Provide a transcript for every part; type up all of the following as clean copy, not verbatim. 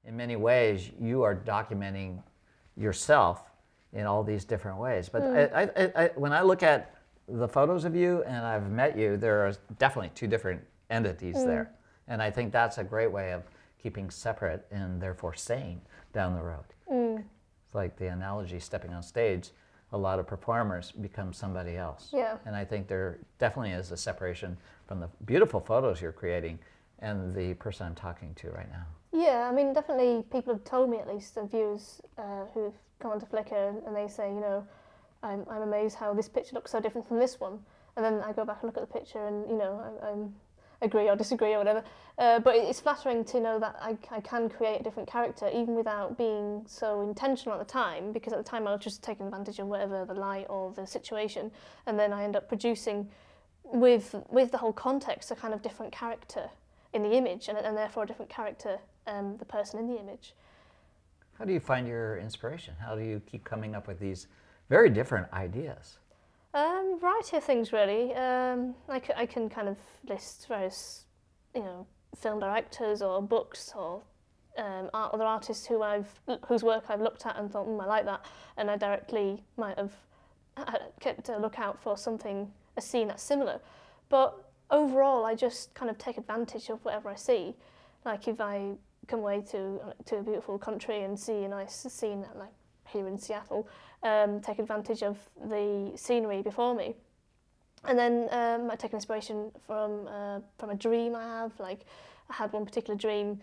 in many ways, you are documenting yourself in all these different ways. But when I look at the photos of you and I've met you, there are definitely two different entities there. And I think that's a great way of keeping separate and therefore sane down the road. It's like the analogy stepping on stage, a lot of performers become somebody else. Yeah. And I think there definitely is a separation from the beautiful photos you're creating and the person I'm talking to right now. Yeah, I mean, definitely people have told me, at least, the viewers who've gone onto Flickr, and they say, you know, I'm amazed how this picture looks so different from this one. And then I go back and look at the picture and, you know, I agree or disagree or whatever. But it's flattering to know that I can create a different character, even without being so intentional at the time, because at the time I was just taking advantage of whatever the light or the situation. And then I end up producing, with the whole context, a kind of different character in the image, and therefore a different character, the person in the image. How do you find your inspiration? How do you keep coming up with these very different ideas? Variety of things, really. I can kind of list various, you know, film directors or books or other artists whose work I've looked at and thought, I like that, and I directly might have kept a lookout for a scene that's similar. But overall, I just kind of take advantage of whatever I see. Like if I come away to a beautiful country and see a nice scene, like here in Seattle, take advantage of the scenery before me. And then I take inspiration from a dream I have. Like I had one particular dream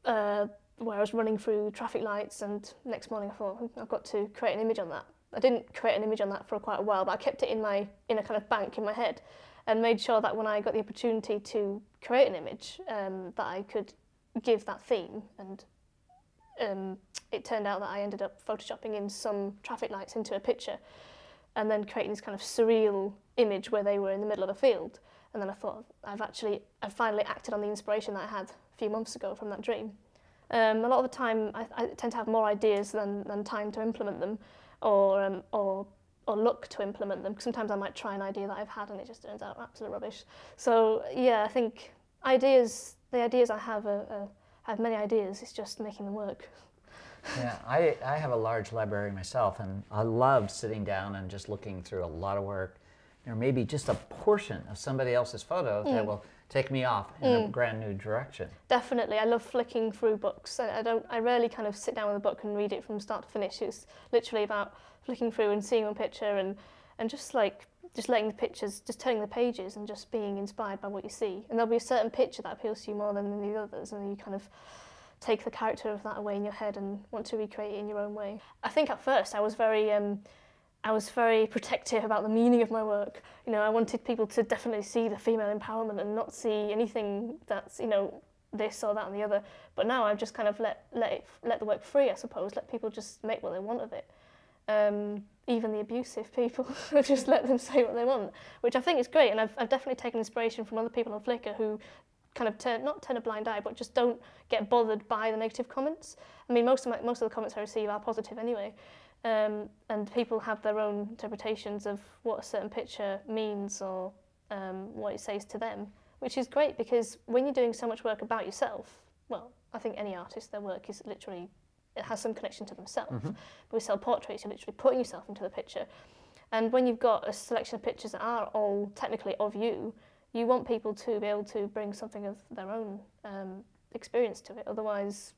where I was running through traffic lights, and next morning I thought, I've got to create an image on that. I didn't create an image on that for quite a while, but I kept it in a kind of bank in my head, and made sure that when I got the opportunity to create an image, that I could give that theme. And it turned out that I ended up photoshopping in some traffic lights into a picture, and then creating this kind of surreal image where they were in the middle of a field. And then I thought, I've finally acted on the inspiration that I had a few months ago from that dream. A lot of the time, I tend to have more ideas than time to implement them, or look to implement them. Sometimes I might try an idea that I've had and it just turns out absolute rubbish. So yeah, I think the ideas I have I have many ideas, it's just making them work. Yeah, I have a large library myself, and I love sitting down and just looking through a lot of work, or maybe just a portion of somebody else's photo that will take me off in a brand new direction. Definitely, I love flicking through books. I rarely kind of sit down with a book and read it from start to finish. It's literally about flicking through and seeing one picture and just letting the pictures, just turning the pages and just being inspired by what you see. And there'll be a certain picture that appeals to you more than the others, and then you kind of take the character of that away in your head and want to recreate it in your own way. I think at first I was very protective about the meaning of my work. You know, I wanted people to definitely see the female empowerment and not see anything that's, you know, this or that and the other. But now I've just kind of let the work free, I suppose. Let people just make what they want of it. Even the abusive people, just let them say what they want, which I think is great. And I've definitely taken inspiration from other people on Flickr who kind of not turn a blind eye, but just don't get bothered by the negative comments. I mean, most of the comments I receive are positive anyway. And people have their own interpretations of what a certain picture means or what it says to them, which is great, because when you're doing so much work about yourself, well, I think any artist, their work is literally, it has some connection to themselves. But with self-portraits, you're literally putting yourself into the picture. And when you've got a selection of pictures that are all technically of you, you want people to be able to bring something of their own experience to it. Otherwise,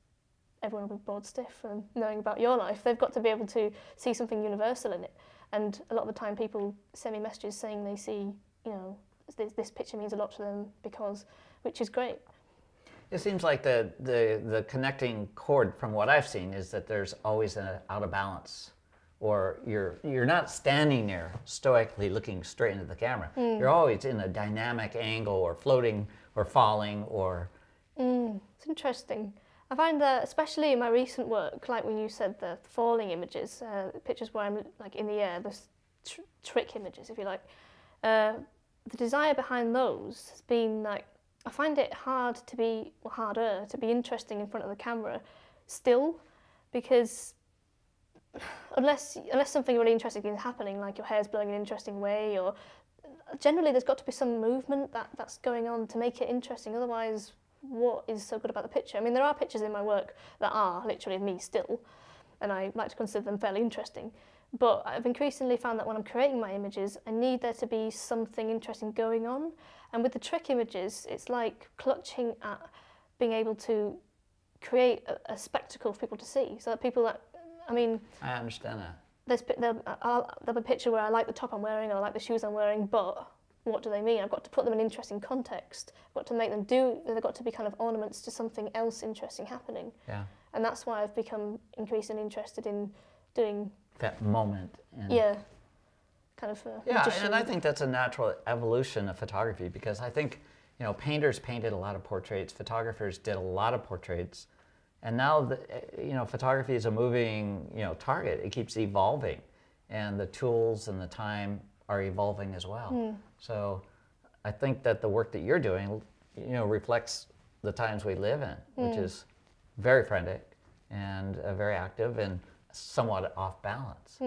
everyone will be bored stiff from knowing about your life. They've got to be able to see something universal in it. And a lot of the time people send me messages saying they see, you know, this picture means a lot to them because, which is great. It seems like the connecting chord from what I've seen is that there's always an out of balance, or you're not standing there stoically looking straight into the camera. You're always in a dynamic angle, or floating or falling, or... It's interesting. I find that, especially in my recent work, like when you said the falling images, pictures where I'm like in the air, the trick images, if you like, the desire behind those has been like, I find it harder to be interesting in front of the camera still, because unless something really interesting is happening, like your hair's blowing in an interesting way, or generally there's got to be some movement that's going on to make it interesting. Otherwise, what is so good about the picture? I mean, there are pictures in my work that are literally me still, and I like to consider them fairly interesting. But I've increasingly found that when I'm creating my images, I need there to be something interesting going on. And with the trick images, it's like clutching at being able to create a spectacle for people to see. So that people that, I mean... I understand that. There'll be a picture where I like the top I'm wearing, or I like the shoes I'm wearing, but what do they mean? I've got to put them in interesting context. I've got to make them they've got to be kind of ornaments to something else interesting happening. Yeah. And that's why I've become increasingly interested in doing... that moment. Yeah. Kind of magician. And I think that's a natural evolution of photography, because I think, you know, painters painted a lot of portraits, photographers did a lot of portraits, and now, you know, photography is a moving, you know, target. It keeps evolving, and the tools and the time are evolving as well. So I think that the work that you're doing, you know, reflects the times we live in, which is very frenetic and very active and somewhat off balance.